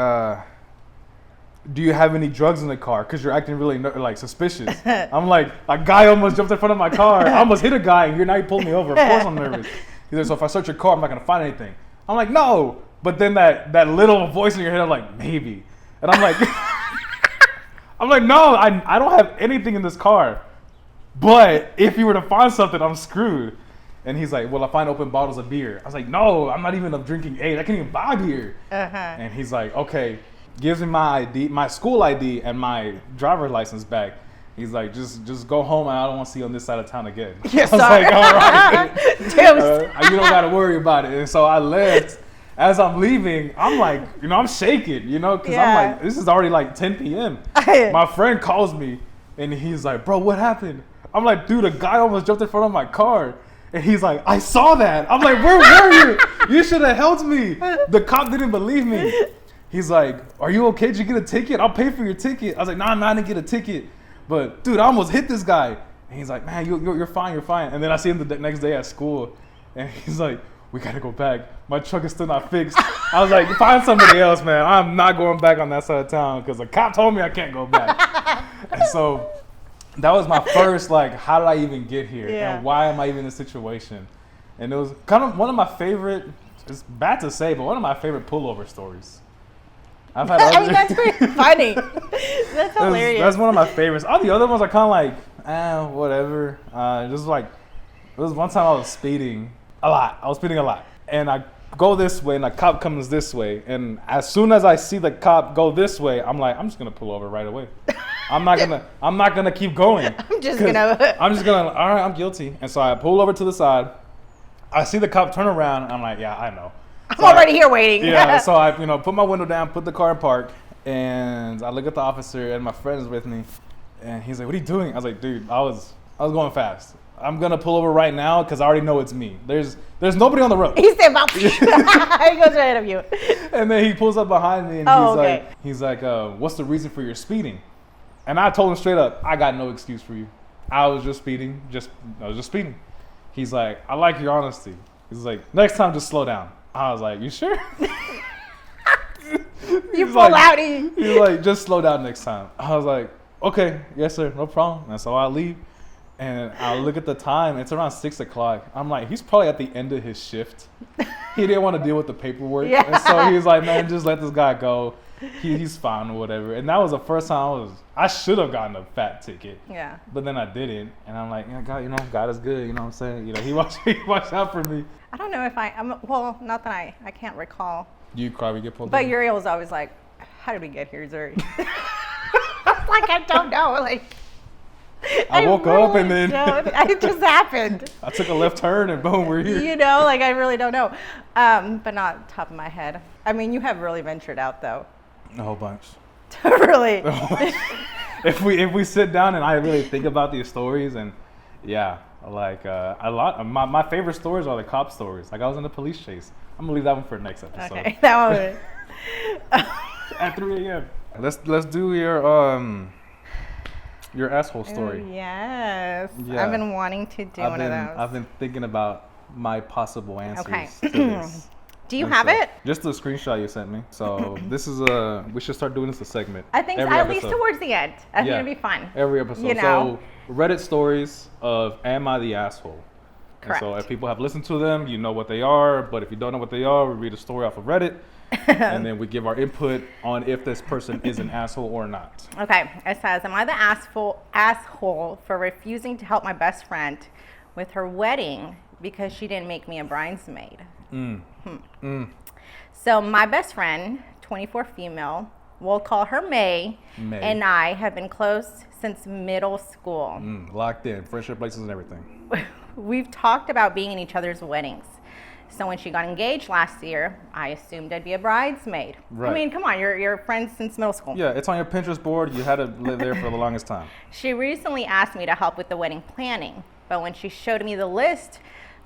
do you have any drugs in the car? Because you're acting really like suspicious. I'm like, a guy almost jumped in front of my car. I almost hit a guy and now you pulled me over. Of course I'm nervous. He's like, so if I search your car, I'm not going to find anything. I'm like, no. But then that little voice in your head, I'm like, maybe. And I'm like, no, I don't have anything in this car. But if you were to find something, I'm screwed. And he's like, well, I find open bottles of beer. I was like, no, I'm not even drinking age. I can't even buy beer. And he's like, okay. Gives me my ID, my school ID, and my driver's license back. He's like, just go home, and I don't want to see you on this side of town again. Yes, I was like, all right. You don't got to worry about it. And so I left. As I'm leaving, I'm like, I'm shaking, because I'm like, this is already like 10 p.m. My friend calls me, and he's like, bro, what happened? I'm like, dude, a guy almost jumped in front of my car. And he's like, I saw that. I'm like, where were you? You should have helped me. The cop didn't believe me. He's like, are you okay? Did you get a ticket? I'll pay for your ticket. I was like, nah, I didn't get a ticket. But, dude, I almost hit this guy. And he's like, man, you're fine, you're fine. And then I see him the next day at school. And he's like, we got to go back. My truck is still not fixed. I was like, find somebody else, man. I'm not going back on that side of town because the cop told me I can't go back. And so that was my first, like, how did I even get here? Yeah. And why am I even in this situation? And it was kind of one of my favorite, it's bad to say, but one of my favorite pullover stories. I've had that's pretty funny. That's hilarious. That's one of my favorites. All the other ones are kind of like, whatever. Just like, it was one time I was speeding a lot. And I go this way and a cop comes this way. And as soon as I see the cop go this way, I'm like, I'm just gonna pull over right away. I'm not gonna keep going. I'm just gonna, all right, I'm guilty. And so I pull over to the side. I see the cop turn around. And I'm like, yeah, I know. I'm already here waiting. Yeah, so I, put my window down, put the car in park, and I look at the officer, and my friend is with me, and he's like, "What are you doing?" I was like, "Dude, I was going fast. I'm gonna pull over right now because I already know it's me. There's nobody on the road." He said, he goes right ahead of you. And then he pulls up behind me, and he's like, "What's the reason for your speeding?" And I told him straight up, "I got no excuse for you. I was just speeding. I was just speeding." He's like, "I like your honesty." He's like, "Next time, just slow down." I was like, "You sure?" You pull out. He's like, "Just slow down next time." I was like, "Okay, yes sir, no problem." And so I leave, and I look at the time. It's around 6 o'clock. I'm like, he's probably at the end of his shift. He didn't want to deal with the paperwork, and so he's like, "Man, just let this guy go. He's fine or whatever." And that was the first time I should have gotten a fat ticket. Yeah. But then I didn't, and I'm like, "Yeah, God, God is good." You know what I'm saying? He watched out for me. I don't know if well, not that I can't recall. You probably get pulled But over? Uriel was always like, "How did we get here, Zuri?" Like, I don't know. Like, I woke up and then it just happened. I took a left turn and boom, we're here. Like, I really don't know. But not top of my head. I mean, you have really ventured out though. A whole bunch. Really? If we sit down and I really think about these stories, and yeah, like a lot. My favorite stories are the cop stories. Like I was in a police chase. I'm gonna leave that one for next episode. Okay, that one. At 3 a.m. Let's do your asshole story. Ooh, yes. Yeah. I've been wanting to do one of those. I've been thinking about my possible answers to Okay. this. Do you have it? Just the screenshot you sent me. So this is we should start doing this a segment. I think every at episode. least towards the end. I think it'd be fun. Every episode. So Reddit stories of Am I the Asshole? Correct. And so if people have listened to them, you know what they are. But if you don't know what they are, we read a story off of Reddit. And then we give our input on if this person is an asshole or not. Okay. It says, am I the asshole for refusing to help my best friend with her wedding because she didn't make me a bridesmaid? So my best friend, 24 female, we'll call her May, and I have been close since middle school. Locked in, friendship places and everything. We've talked about being in each other's weddings. So when she got engaged last year, I assumed I'd be a bridesmaid. Right. I mean, come on, you're friends since middle school. Yeah, it's on your Pinterest board. You had to live there for the longest time. She recently asked me to help with the wedding planning, but when she showed me the list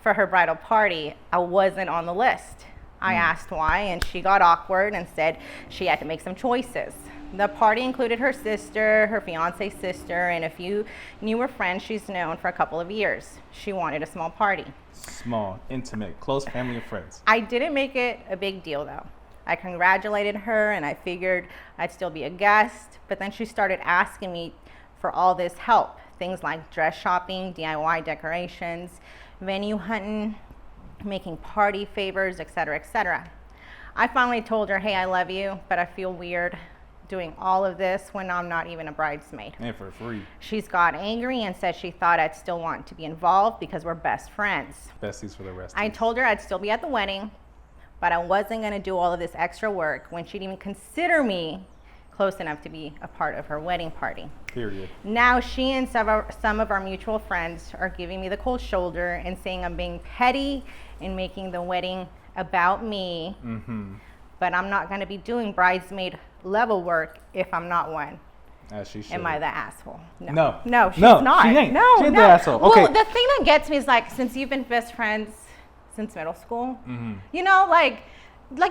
for her bridal party, I wasn't on the list. I asked why, and she got awkward and said she had to make some choices. The party included her sister, her fiance's sister, and a few newer friends she's known for a couple of years. She wanted a small party. Small, intimate, close family and friends. I didn't make it a big deal though. I congratulated her and I figured I'd still be a guest, but then she started asking me for all this help. Things like dress shopping, DIY decorations, venue hunting, making party favors, etc., etc. I finally told her, hey, I love you, but I feel weird doing all of this when I'm not even a bridesmaid. And for free. She's got angry and said she thought I'd still want to be involved because we're best friends. Besties for the rest. I told her I'd still be at the wedding, but I wasn't going to do all of this extra work when she'd even consider me close enough to be a part of her wedding party. Period. Now she and some of our mutual friends are giving me the cold shoulder and saying I'm being petty and making the wedding about me. But I'm not going to be doing bridesmaid level work if I'm not one. As she should. Am I the asshole? No. No, she's not. She ain't. No, she ain't no. the asshole. Okay. Well, the thing that gets me is like, since you've been best friends since middle school, you know, like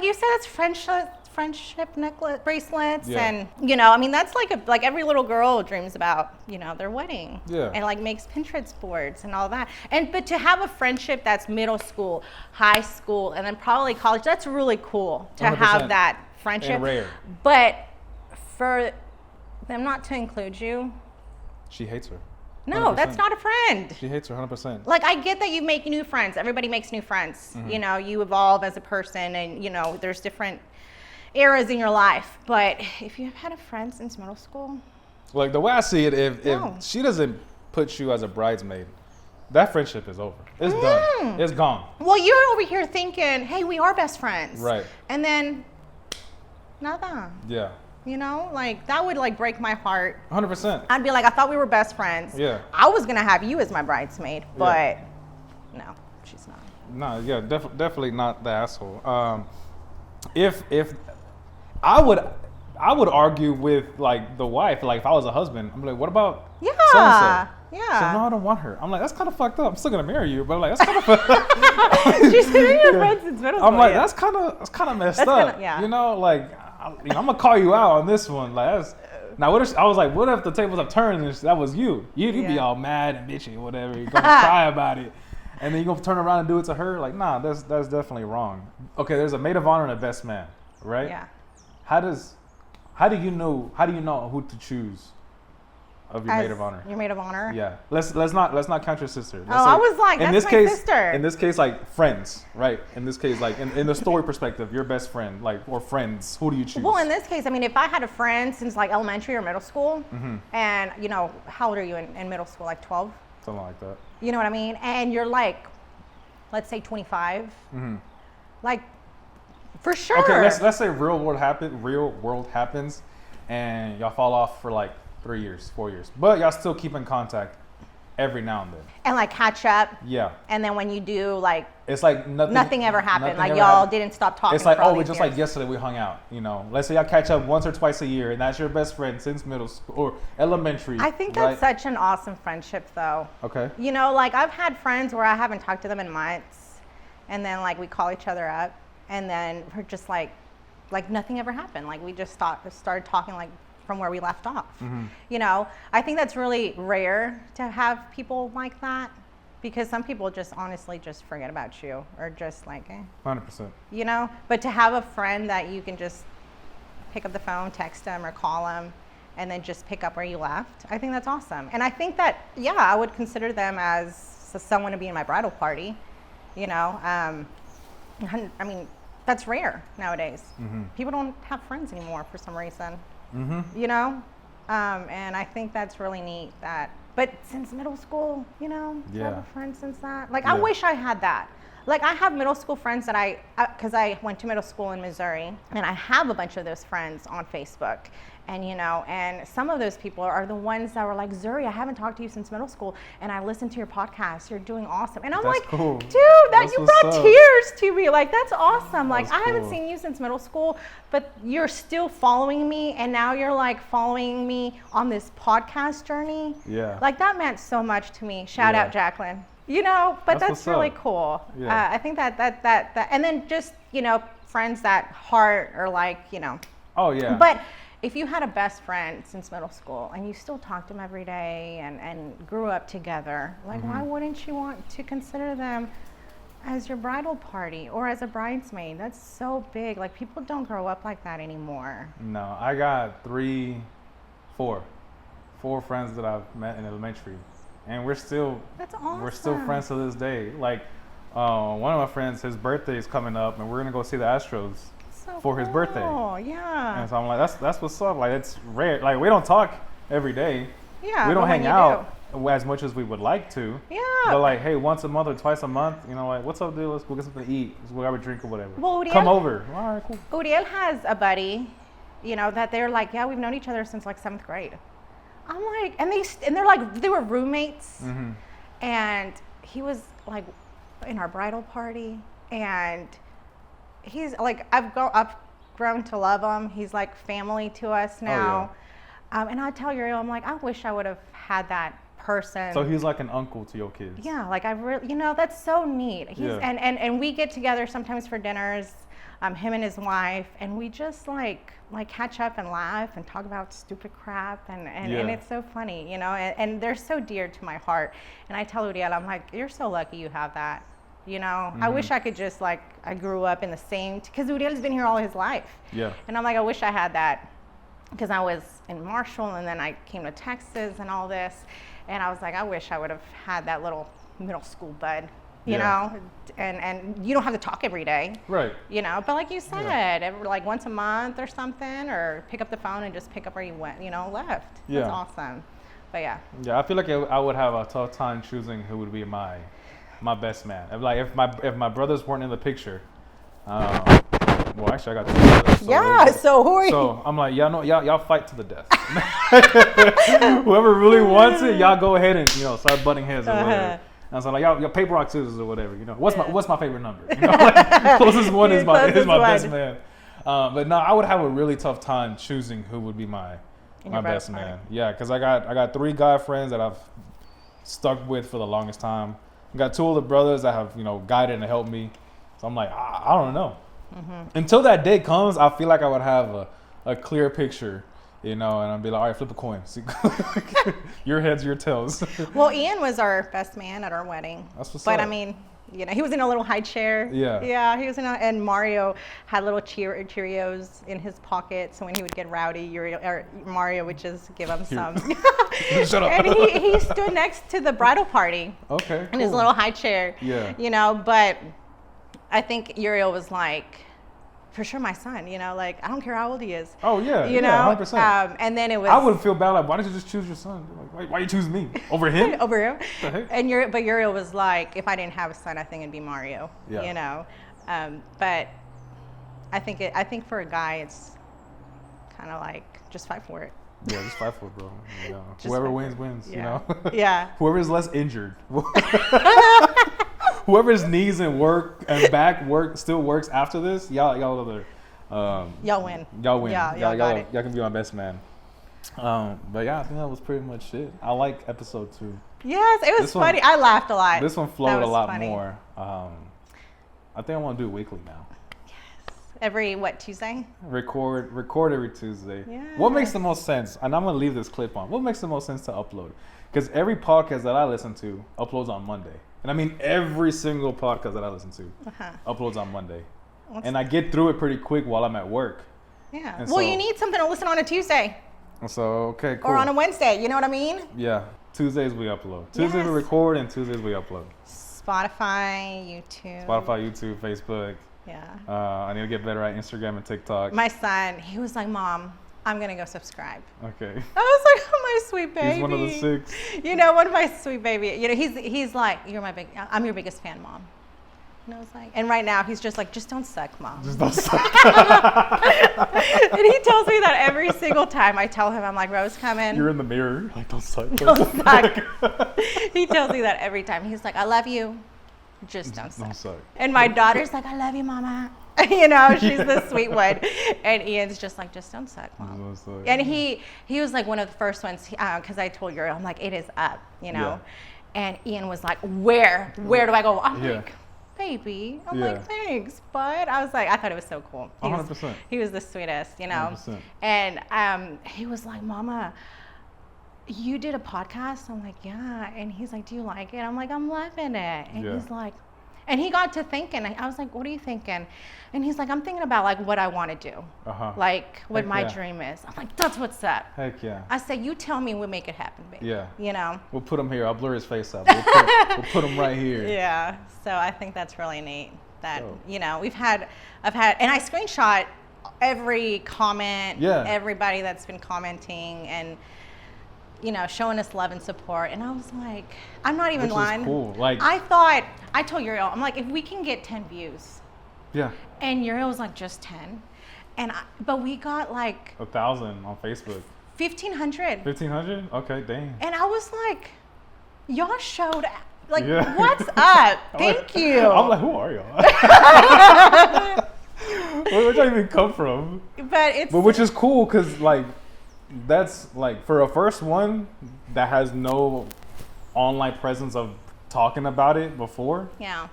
you said, it's friendship necklace bracelets, and you know, I mean, that's like every little girl dreams about, you know, their wedding, and like makes Pinterest boards and all that. But to have a friendship that's middle school, high school, and then probably college, that's really cool to 100%. have that friendship. And rare. But for them not to include you, She hates her. no, 100%. that's not a friend. She hates her 100%. Like, I get that you make new friends. Everybody makes new friends. You know, you evolve as a person, and you know, there's different eras in your life. But if you've had a friend since middle school, Like the way I see it, if No. she doesn't put you as a bridesmaid, that friendship is over. It's done. It's gone. Well, you're over here thinking, hey, we are best friends. Right. And then, nada. Yeah. You know, like that would like break my heart. 100%. I'd be like, I thought we were best friends. Yeah. I was gonna have you as my bridesmaid, but no, she's not. No, yeah, definitely not the asshole. If I would argue with like the wife, like if I was a husband, I'm like, what about so-and-so? Yeah. So no, I don't want her. I'm like, that's kind of fucked up. I'm still gonna marry you, but like that's kind of fucked up. She's been your friend since middle school. I'm like, that's kind of messed up. Yeah. You know, like I'm gonna call you out on this one. Like that's. Now what if I was like, what if the tables have turned and that was you? You'd be all mad and bitchy or whatever. You're gonna cry about it. And then you gonna turn around and do it to her? Like, nah, that's definitely wrong. Okay, there's a maid of honor and a best man, right? Yeah. How do you know who to choose of your maid of honor? Your maid of honor? Yeah. Let's not count your sister. Let's I was like, that's my sister. In this case, like friends, right? In this case, like in the story perspective, your best friend, like, or friends, who do you choose? Well, in this case, I mean, if I had a friend since like elementary or middle school, and you know, how old are you in middle school? Like 12? Something like that. You know what I mean? And you're like, let's say 25. Like, for sure. Okay, let's say real world happens, and y'all fall off for like 3 years, 4 years, but y'all still keep in contact every now and then. And like catch up. Yeah. And then when you do, like, it's like nothing ever happened. Like ever y'all happened. didn't stop talking. It's like, for all oh, these just years. like yesterday we hung out. You know, let's say y'all catch up once or twice a year, and that's your best friend since middle school or elementary. I think that's such an awesome friendship, though. Okay. You know, like I've had friends where I haven't talked to them in months, and then like we call each other up, and then we're just like nothing ever happened. Like we just started talking like from where we left off. You know, I think that's really rare to have people like that, because some people just honestly just forget about you, or just like, 100%. you know. But to have a friend that you can just pick up the phone, text them, or call them, and then just pick up where you left, I think that's awesome. And I think that, yeah, I would consider them as someone to be in my bridal party. You know, I mean, that's rare nowadays. People don't have friends anymore for some reason. You know, and I think that's really neat. But since middle school, you know, to have a friend since that. Like, I wish I had that. Like, I have middle school friends that because I went to middle school in Missouri, and I have a bunch of those friends on Facebook. And, you know, and some of those people are the ones that were like, Zuri, I haven't talked to you since middle school, and I listened to your podcast. You're doing awesome. And I'm That's like, cool. dude, you brought tears to me. Like, that's awesome. Like, I haven't seen you since middle school, but you're still following me, and now you're like following me on this podcast journey. Yeah. Like, that meant so much to me. Shout out, Jacqueline. You know, but that's really cool. Yeah. I think that, and then just, you know, friends that heart or like, you know. Oh, yeah. But if you had a best friend since middle school and you still talk to them every day and grew up together, like, why wouldn't you want to consider them as your bridal party or as a bridesmaid? That's so big. Like, people don't grow up like that anymore. No, I got four friends that I've met in elementary. And we're still friends to this day. Like, one of my friends, his birthday is coming up, and we're gonna go see the Astros for his birthday. Oh, yeah. And so I'm like, that's what's up. Like, it's rare. Like, we don't talk every day. Yeah. We don't hang out as much as we would like to. Yeah. But like, hey, once a month or twice a month, you know, like, what's up, dude? Let's go get something to eat. Let's go have a drink or whatever. Well, come over. All right, cool. Uriel has a buddy, you know, that they're like, yeah, we've known each other since like 7th grade. I'm like, and they're like, they were roommates, and he was like in our bridal party, and he's like, I've grown to love him. He's like family to us now. Oh, yeah. And I tell Uriel, I'm like, I wish I would have had that person. So he's like an uncle to your kids. Yeah, like I really, you know, that's so neat. He's and we get together sometimes for dinners, him and his wife, and we just like catch up and laugh and talk about stupid crap, and it's so funny, you know, and they're so dear to my heart. And I tell Uriel, I'm like, you're so lucky you have that, you know. I wish I could just like, I grew up in the same, because Uriel's been here all his life. Yeah. And I'm like, I wish I had that, because I was in Marshall, and then I came to Texas and all this, and I was like, I wish I would have had that little middle school bud. You know, and you don't have to talk every day. Right. You know, but like you said, like once a month or something, or pick up the phone and just pick up where you went, you know, left. That's awesome. But yeah. Yeah, I feel like I would have a tough time choosing who would be my best man. If my brothers weren't in the picture, well, actually, I got two brothers. So who are you? So I'm like, y'all fight to the death. Whoever really wants it, y'all go ahead and start butting heads or whatever. And so like y'all paper rock scissors or whatever. What's my favorite number? Closest one is my best man. But no, I would have a really tough time choosing who would be my best man. Yeah, because I got 3 guy friends that I've stuck with for the longest time. I got 2 older brothers that have guided and helped me. So I'm like, I don't know. Mm-hmm. Until that day comes, I feel like I would have a clear picture, and I'd be like, all right, flip a coin. See, your heads, your tails. Well, Ian was our best man at our wedding. That's what's but up. I mean, he was in a little high chair. Yeah, he was and Mario had little Cheerios in his pocket, so when he would get rowdy, Mario would just give him some. Shut up. And he stood next to the bridal party. Okay, in his little high chair. Yeah. But I think Uriel was like, for sure my son, like, I don't care how old he is. Oh, yeah. 100%. And then it was... I would feel bad, like, why didn't you just choose your son? Like, why you choose me? Over him? Over him. What the heck? And but Uriel was like, if I didn't have a son, I think it'd be Mario. Yeah. But I think for a guy, it's kind of like, just fight for it. Yeah, just fight for it, bro. Whoever wins, Yeah. Whoever's less injured. Whoever's knees and back still works after this, y'all win. Y'all win. Y'all can be my best man. But yeah, I think that was pretty much it. I like episode 2. Yes, it was funny. I laughed a lot. This one flowed a lot funny. more. I think I want to do it weekly now. Yes. Every Tuesday? Record every Tuesday. Yeah. What makes the most sense? And I'm gonna leave this clip on. What makes the most sense to upload? Because every podcast that I listen to uploads on Monday. And I mean every single podcast that I listen to uploads on Monday. And I get through it pretty quick while I'm at work. Yeah. Well, you need something to listen on a Tuesday. So, okay, cool. Or on a Wednesday, you know what I mean? Yeah. Tuesdays we upload. Tuesdays we record and Tuesdays we upload. Spotify, YouTube, Facebook. Yeah. I need to get better at Instagram and TikTok. My son, he was like, Mom, I'm going to go subscribe. Okay. I was like, oh, my sweet baby. He's one of the 6. One of my sweet baby. He's like, I'm your biggest fan, Mom. And I was like, and right now he's just like, just don't suck, Mom. Just don't suck. And he tells me that every single time I tell him, I'm like, Rose, come in. You're in the mirror. Like, don't suck. Don't suck. He tells me that every time. He's like, I love you. Just don't suck. Don't suck. And my daughter's like, I love you, Mama. She's the sweet one. And Ian's just like, just don't suck, Mom. And he was like one of the first ones, because I told Uriel, I'm like, it is up, Yeah. And Ian was like, where do I go? I'm like, baby. I'm like, thanks, bud. I was like, I thought it was so cool. 100%. He was the sweetest, 100%. And he was like, Mama, you did a podcast? I'm like, yeah. And he's like, do you like it? I'm like, I'm loving it. And he's like, and he got to thinking. I was like, what are you thinking? And he's like, I'm thinking about like what I want to do. Like what my dream is. I'm like, that's what's up. Heck yeah. I said, you tell me, we'll make it happen, baby. Yeah. We'll put him here. I'll blur his face out. We'll put him right here. Yeah. So I think that's really neat that, I've had, and I screenshot every comment, everybody that's been commenting and, showing us love and support. And I was like, I'm not even lying. Which is cool. Like, I told Uriel, I'm like, if we can get 10 views. Yeah. And Uriel was like, just 10. But we got like 1,000 on Facebook. 1,500. 1,500? Okay, dang. And I was like, y'all showed, like, what's up? Thank you. I'm like, who are y'all? Where'd y'all even come from? But which is cool, because like, that's like, for a first one that has no online presence of talking about it before. Yeah.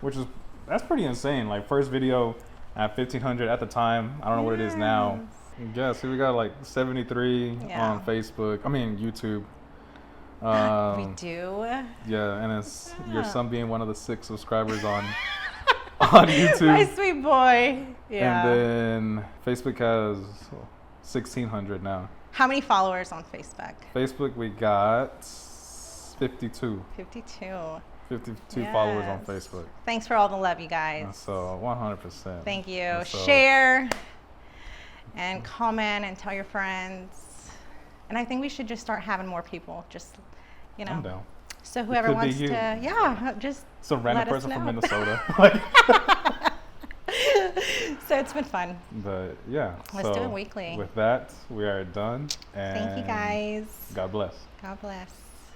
That's pretty insane. Like, first video at 1,500 at the time. I don't know what it is now. Yeah, so we got like 73 on Facebook. I mean, YouTube. We do. Yeah, and it's your son being one of the 6 subscribers on YouTube. My sweet boy. Yeah. And then Facebook has 1,600 now. How many followers on Facebook? Facebook, we got 52. 52 followers on Facebook. Thanks for all the love, you guys. So 100%. Thank you. Share and comment and tell your friends. And I think we should just start having more people. Just, you know. I'm down. So whoever could be wants you. to, yeah, just It's a random let us person from know. Minnesota. Like, So it's been fun. but yeah. Let's do so it weekly. With that, we are done. And Thank you guys. God bless. God bless.